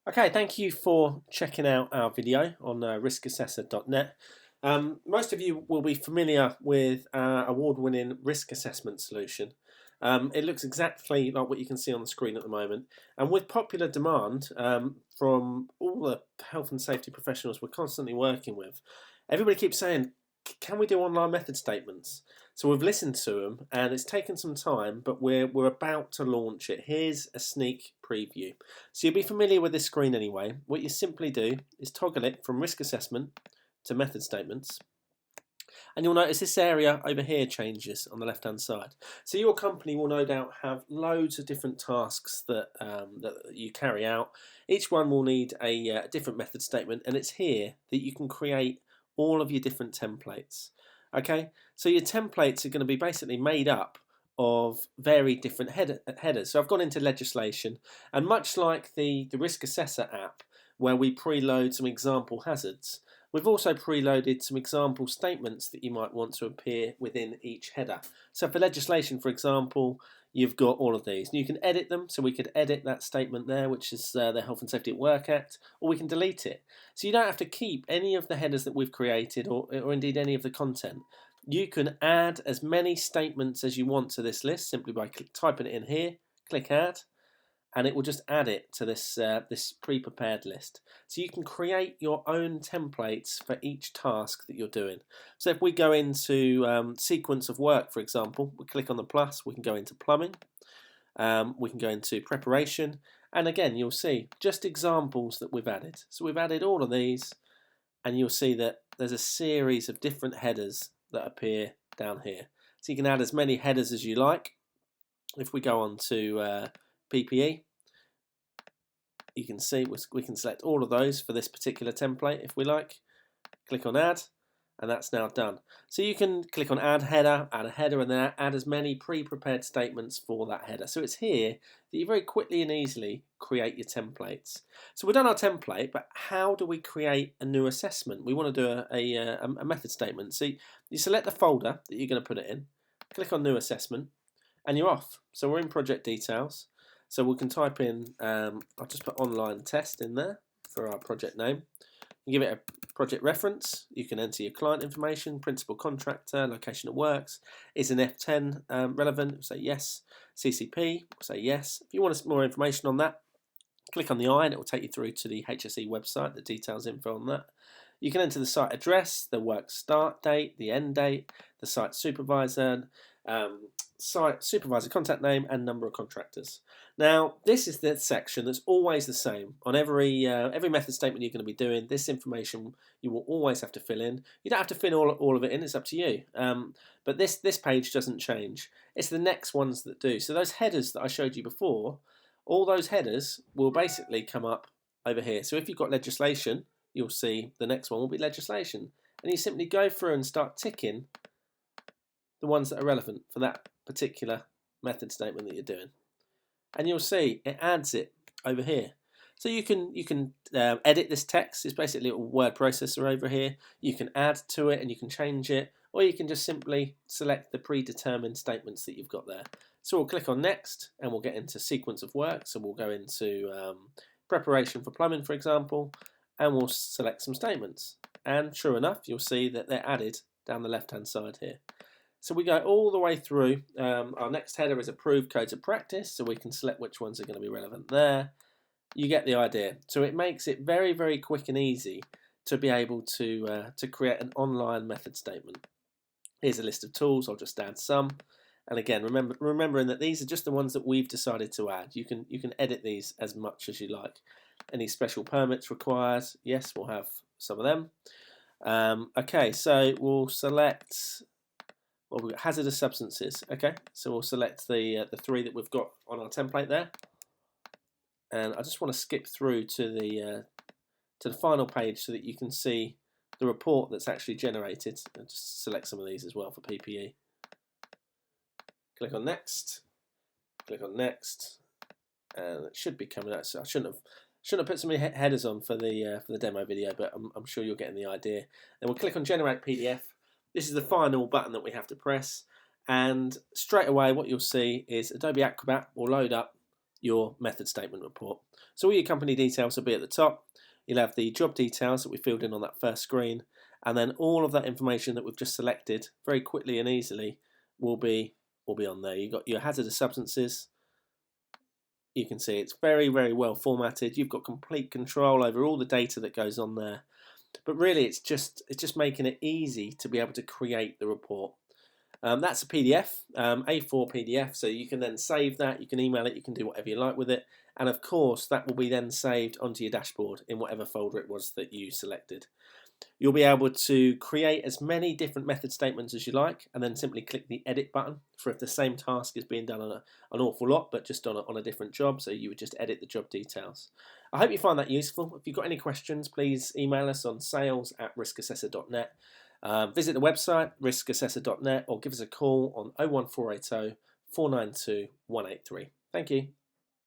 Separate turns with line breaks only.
Okay, thank you for checking out our video on riskassessor.net. Most of you will be familiar with our award-winning risk assessment solution. It looks exactly like what you can see on the screen at the moment, and with popular demand from all the health and safety professionals we're constantly working with, everybody keeps saying, can we do online method statements? So we've listened to them, and it's taken some time, but we're about to launch it. Here's a sneak preview. So you'll be familiar with this screen anyway. What you simply do is toggle it from risk assessment to method statements. And you'll notice this area over here changes on the left hand side. So your company will no doubt have loads of different tasks that you carry out. Each one will need a different method statement, and it's here that you can create all of your different templates. Okay, so your templates are going to be basically made up of very different headers. So I've gone into legislation, and much like the Risk Assessor app, where we preload some example hazards, we've also preloaded some example statements that you might want to appear within each header. So for legislation, for example, you've got all of these. And you can edit them, so we could edit that statement there, which is the Health and Safety at Work Act, or we can delete it. So you don't have to keep any of the headers that we've created, or indeed any of the content. You can add as many statements as you want to this list simply by typing it in here, click add, and it will just add it to this pre-prepared list. So you can create your own templates for each task that you're doing. So if we go into sequence of work, for example, we click on the plus, we can go into plumbing, we can go into preparation, and again you'll see just examples that we've added. So we've added all of these, and you'll see that there's a series of different headers that appear down here. So you can add as many headers as you like. If we go on to PPE, you can see we can select all of those for this particular template if we like. Click on add, and that's now done. So you can click on add a header, and then add as many pre-prepared statements for that header. So it's here that you very quickly and easily create your templates. So we've done our template, but how do we create a new assessment? We want to do a method statement. So you select the folder that you're going to put it in, click on new assessment, and you're off. So we're in project details. So we can type in, I'll just put online test in there for our project name. You give it a project reference. You can enter your client information, principal contractor, location of works. Is an F10 relevant? We'll say yes. CCP, we'll say yes. If you want more information on that, click on the I and it will take you through to the HSE website, the details info on that. You can enter the site address, the work start date, the end date, the site supervisor, site supervisor contact name, and number of contractors. Now, this is the section that's always the same on every method statement you're going to be doing. This information you will always have to fill in. You don't have to fill all of it in; it's up to you. But this page doesn't change. It's the next ones that do. So those headers that I showed you before, all those headers will basically come up over here. So if you've got legislation, you'll see the next one will be legislation, and you simply go through and start ticking the ones that are relevant for that particular method statement that you're doing, and you'll see it adds it over here. So you can edit this text. It's basically a word processor over here. You can add to it and you can change it, or you can just simply select the predetermined statements that you've got there. So we'll click on next, and we'll get into sequence of work. So we'll go into preparation for plumbing, for example, and we'll select some statements. And sure enough, you'll see that they're added down the left hand side here. So we go all the way through. Our next header is approved codes of practice, so we can select which ones are going to be relevant there. You get the idea. So it makes it very, very quick and easy to be able to create an online method statement. Here's a list of tools. I'll just add some. And again, remembering that these are just the ones that we've decided to add. You can edit these as much as you like. Any special permits required? Yes, we'll have some of them. Okay, so we'll select. Well, we've got hazardous substances. Okay, so we'll select the three that we've got on our template there, and I just want to skip through to the final page so that you can see the report that's actually generated. I'll just select some of these as well for PPE. Click on next. Click on next, and it should be coming out. So I shouldn't have put so many headers on for the demo video, but I'm sure you're getting the idea. Then we'll click on generate PDF. This is the final button that we have to press, and straight away what you'll see is Adobe Acrobat will load up your method statement report. So all your company details will be at the top. You'll have the job details that we filled in on that first screen, and then all of that information that we've just selected very quickly and easily will be on there. You've got your hazardous substances. You can see it's very, very well formatted. You've got complete control over all the data that goes on there. But really, it's just making it easy to be able to create the report. That's a PDF, A4 PDF, so you can then save that, you can email it, you can do whatever you like with it, and of course that will be then saved onto your dashboard in whatever folder it was that you selected. You'll be able to create as many different method statements as you like, and then simply click the edit button for if the same task is being done on an awful lot, but just on a different job, so you would just edit the job details. I hope you find that useful. If you've got any questions, please email us on sales@riskassessor.net. Visit the website, riskassessor.net, or give us a call on 01480 492 183. Thank you.